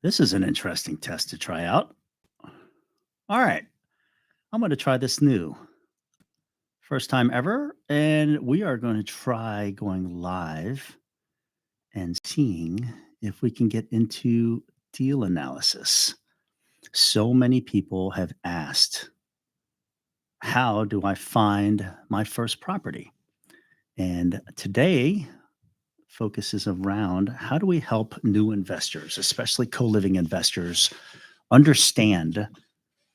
This is an interesting test to try out. All right, I'm going to try this new. First time ever. And we are going to try going live and seeing if we can get into deal analysis. So many people have asked, how do I find my first property? And today focuses around how do we help new investors, especially co living investors, understand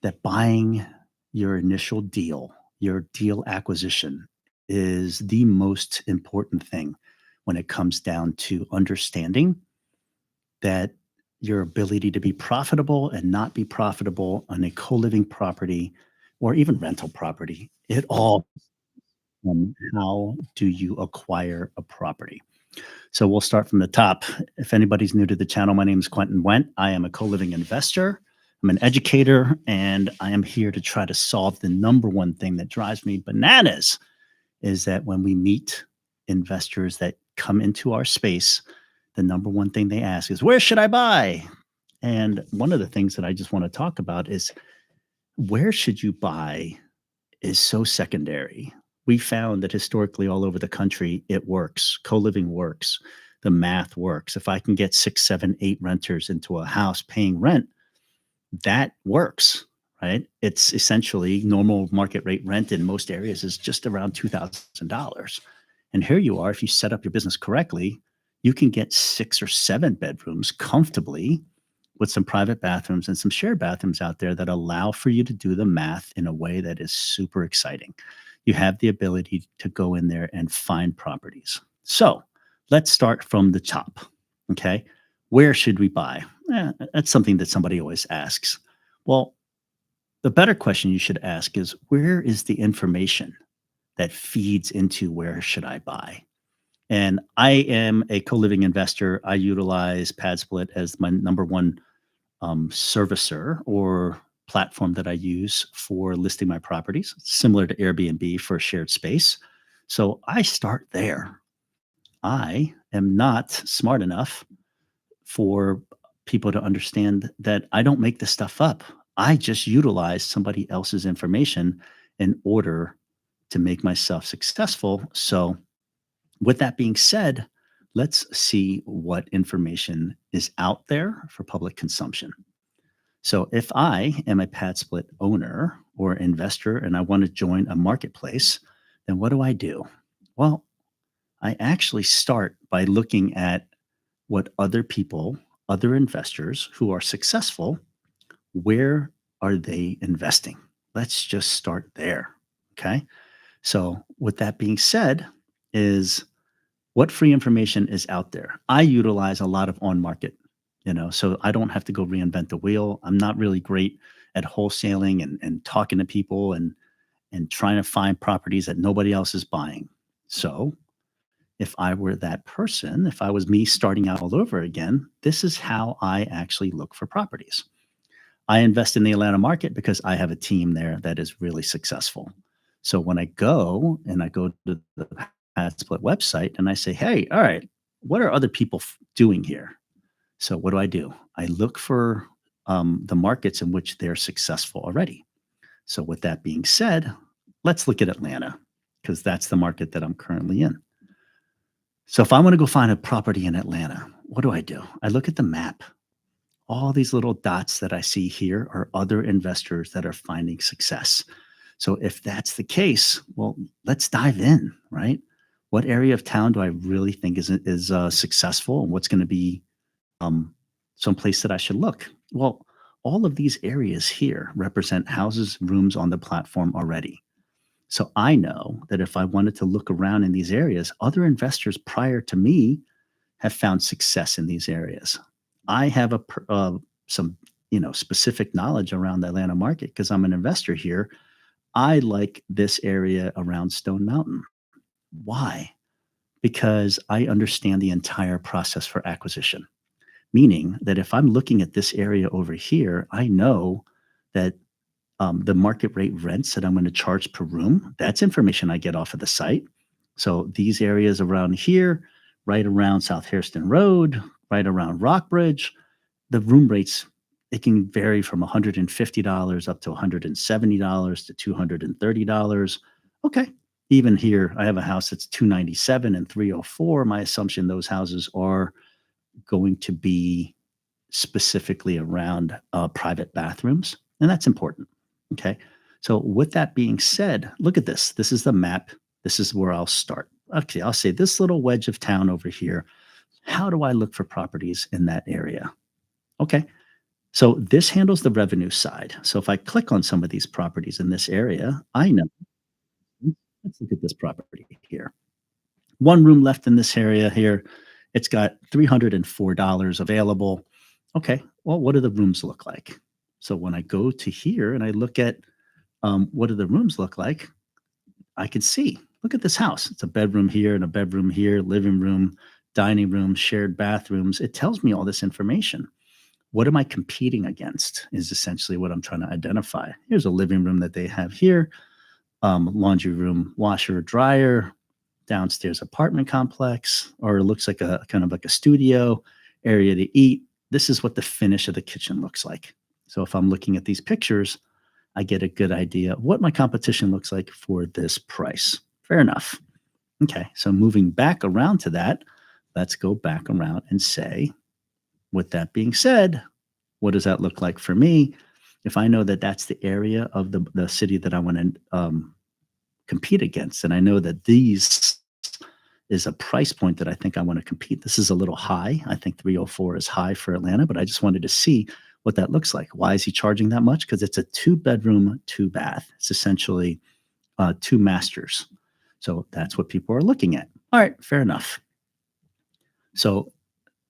that buying your initial deal, your deal acquisition, is the most important thing when it comes down to understanding that your ability to be profitable and not be profitable on a co living property or even rental property, it all how do you acquire a property? So we'll start from the top. If anybody's new to the channel, my name is Quentin Went. I am a co-living investor. I'm an educator, and I am here to try to solve the number one thing that drives me bananas is that when we meet investors that come into our space, the number one thing they ask is, where should I buy? And one of the things that I just want to talk about is where should you buy is so secondary. We found that historically all over the country, it works. Co-living works. The math works. If I can get 6, 7, 8 renters into a house paying rent, that works, right? It's essentially normal market rate rent in most areas is just around $2,000. And here you are, if you set up your business correctly, you can get 6 or 7 bedrooms comfortably with some private bathrooms and some shared bathrooms out there that allow for you to do the math in a way that is super exciting. You have the ability to go in there and find properties. So let's start from the top. Okay. Where should we buy? That's something that somebody always asks. Well, the better question you should ask is, where is the information that feeds into where should I buy? And I am a co-living investor. I utilize PadSplit as my number one servicer or platform that I use for listing my properties, similar to Airbnb for shared space. So I start there. I am not smart enough for people to understand that I don't make this stuff up. I just utilize somebody else's information in order to make myself successful. So with that being said, let's see what information is out there for public consumption. So if I am a PadSplit owner or investor and I want to join a marketplace, then what do? Well, I actually start by looking at what other people, other investors who are successful, where are they investing? Let's just start there. Okay. So with that being said, is what free information is out there? I utilize a lot of on market, so I don't have to go reinvent the wheel. I'm not really great at wholesaling and talking to people and trying to find properties that nobody else is buying. So if I were that person, if I was me starting out all over again, this is how I actually look for properties. I invest in the Atlanta market because I have a team there that is really successful. So when I go to the Split website and I say, hey, all right, what are other people doing here? So what do? I look for the markets in which they're successful already. So with that being said, let's look at Atlanta because that's the market that I'm currently in. So if I want to go find a property in Atlanta, what do? I look at the map. All these little dots that I see here are other investors that are finding success. So if that's the case, well, let's dive in, right? What area of town do I really think is successful, and what's going to be someplace that I should look? Well, all of these areas here represent houses, rooms on the platform already. So I know that if I wanted to look around in these areas, other investors prior to me have found success in these areas. I have some specific knowledge around the Atlanta market because I'm an investor here. I like this area around Stone Mountain. Why? Because I understand the entire process for acquisition. Meaning that if I'm looking at this area over here, I know that the market rate rents that I'm going to charge per room, that's information I get off of the site. So these areas around here, right around South Hairston Road, right around Rockbridge, the room rates, it can vary from $150 up to $170 to $230. Okay. Even here, I have a house that's 297 and 304. My assumption those houses are going to be specifically around private bathrooms, and that's important. Okay. So, with that being said, look at this. This is the map. This is where I'll start. Okay. I'll say this little wedge of town over here. How do I look for properties in that area? Okay. So, this handles the revenue side. So, if I click on some of these properties in this area, I know, let's look at this property here. One room left in this area here. It's got $304 available. Okay, well, what do the rooms look like? So when I go to here and I look at what do the rooms look like, I can see. Look at this house. It's a bedroom here and a bedroom here, living room, dining room, shared bathrooms. It tells me all this information. What am I competing against? Is essentially what I'm trying to identify. Here's a living room that they have here, laundry room, washer, dryer, downstairs apartment complex, or it looks like a kind of like a studio area to eat. This is what the finish of the kitchen looks like. So if I'm looking at these pictures, I get a good idea of what my competition looks like for this price. Fair enough. Okay, so moving back around to that, let's go back around and say, with that being said, what does that look like for me? If I know that that's the area of the city that I want to compete against. And I know that these is a price point that I think I want to compete. This is a little high. I think 304 is high for Atlanta, but I just wanted to see what that looks like. Why is he charging that much? Because it's a two-bedroom, two-bath. It's essentially two masters. So that's what people are looking at. All right, fair enough. So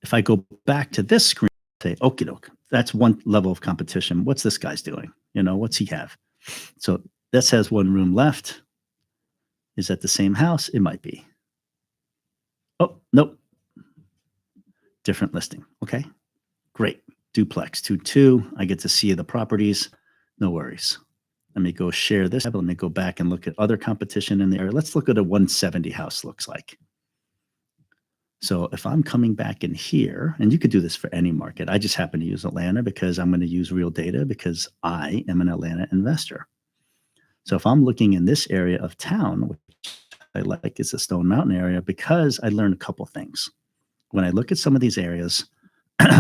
if I go back to this screen, say, okie doke, that's one level of competition. What's this guy's doing? What's he have? So this has one room left. Is that the same house? It might be. Oh, nope. Different listing. Okay, great. Duplex 2-2. I get to see the properties. No worries. Let me go share this. Let me go back and look at other competition in the area. Let's look at a 170 house looks like. So if I'm coming back in here, and you could do this for any market. I just happen to use Atlanta because I'm going to use real data because I am an Atlanta investor. So if I'm looking in this area of town, which I like is the Stone Mountain area, because I learned a couple things. When I look at some of these areas,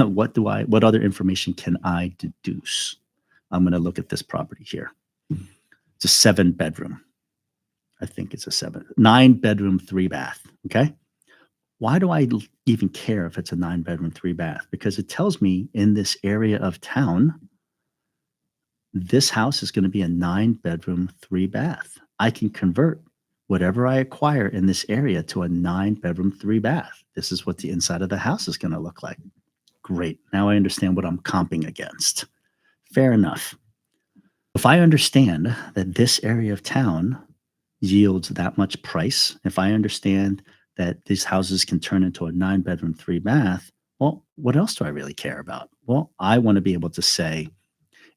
what other information can I deduce? I'm going to look at this property here. It's a 7-bedroom. I think it's a 9-bedroom, 3-bath. Okay. Why do I even care if it's a 9-bedroom, 3-bath? Because it tells me in this area of town, this house is going to be a 9-bedroom, 3-bath. I can convert whatever I acquire in this area to a 9-bedroom, 3-bath. This is what the inside of the house is going to look like. Great. Now I understand what I'm comping against. Fair enough. If I understand that this area of town yields that much price, if I understand that these houses can turn into a 9-bedroom, 3-bath, well, what else do I really care about? Well, I want to be able to say,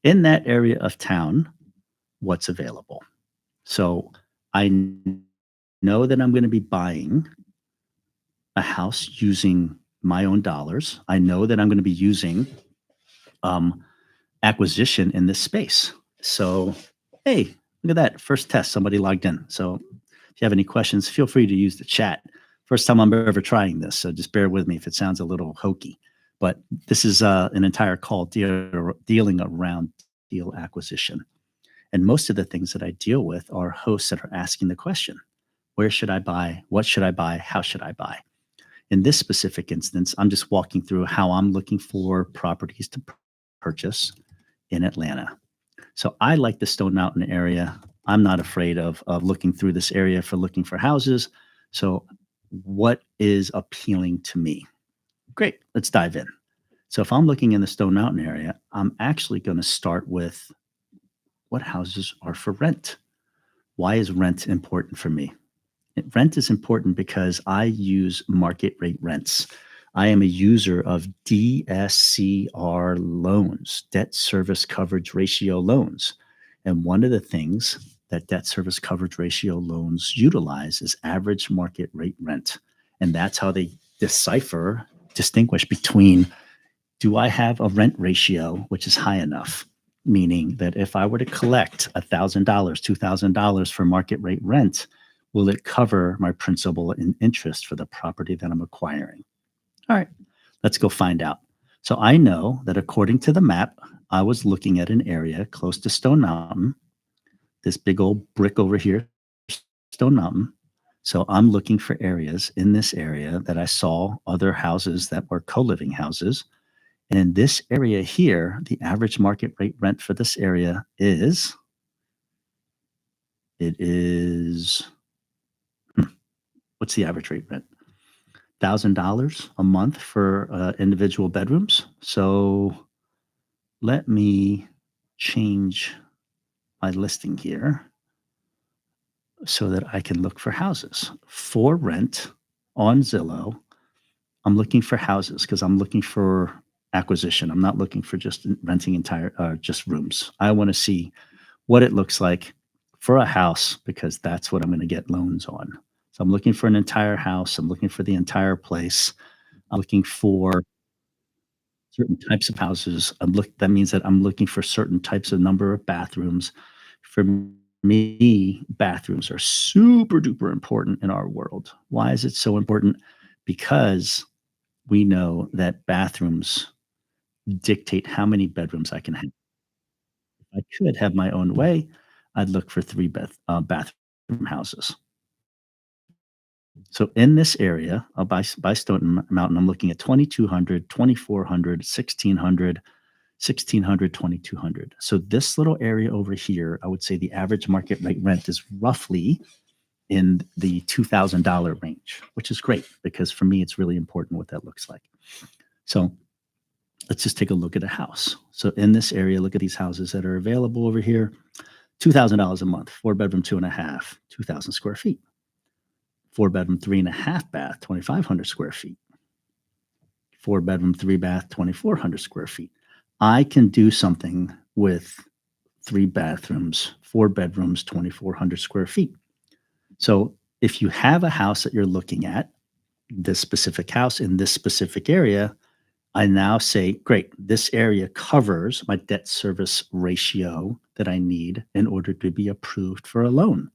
in that area of town, what's available. So I know that I'm going to be buying a house using my own dollars. I know that I'm going to be using acquisition in this space. So, hey, look at that. First test, somebody logged in. So if you have any questions, feel free to use the chat. First time I'm ever trying this, so just bear with me if it sounds a little hokey. But this is an entire call dealing around deal acquisition. And most of the things that I deal with are hosts that are asking the question, where should I buy? What should I buy? How should I buy? In this specific instance, I'm just walking through how I'm looking for properties to purchase in Atlanta. So I like the Stone Mountain area. I'm not afraid of looking through this area for looking for houses. So what is appealing to me? Great, let's dive in. So if I'm looking in the Stone Mountain area, I'm actually going to start with what houses are for rent. Why is rent important for me? Rent is important because I use market rate rents. I am a user of DSCR loans, debt service coverage ratio loans. And one of the things that debt service coverage ratio loans utilize is average market rate rent. And that's how they distinguish between Do I have a rent ratio which is high enough? Meaning that if I were to collect $1,000, $2,000 for market rate rent, will it cover my principal and interest for the property that I'm acquiring? All right, let's go find out. So I know that according to the map, I was looking at an area close to Stone Mountain, this big old brick over here, Stone Mountain. So I'm looking for areas in this area that I saw other houses that were co-living houses. And in this area here, the average market rate rent for this area is it is what's the average rate rent? $1,000 a month for individual bedrooms. So let me change my listing here so that I can look for houses for rent on Zillow. I'm looking for houses because I'm looking for acquisition. I'm not looking for just renting entire just rooms. I want to see what it looks like for a house because that's what I'm going to get loans on. So I'm looking for an entire house. I'm looking for the entire place. I'm looking for certain types of houses. That means that I'm looking for certain types of number of bathrooms. For me, bathrooms are super duper important in our world. Why is it so important? Because we know that bathrooms dictate how many bedrooms I can have. If I could have my own way, I'd look for bathroom houses. So in this area, by Stone Mountain, I'm looking at 2,200, 2,400, 1,600, 1,600, 2,200. So this little area over here, I would say the average market rate rent is roughly in the $2,000 range, which is great because for me, it's really important what that looks like. So let's just take a look at a house. So in this area, look at these houses that are available over here. $2,000 a month, 4 bedroom, 2.5, 2,000 square feet. 4 bedroom, 3.5 bath, 2,500 square feet. 4 bedroom, 3 bath, 2,400 square feet. I can do something with 3 bathrooms, 4 bedrooms, 2,400 square feet. So if you have a house that you're looking at, this specific house in this specific area, I now say, great, this area covers my debt service ratio that I need in order to be approved for a loan.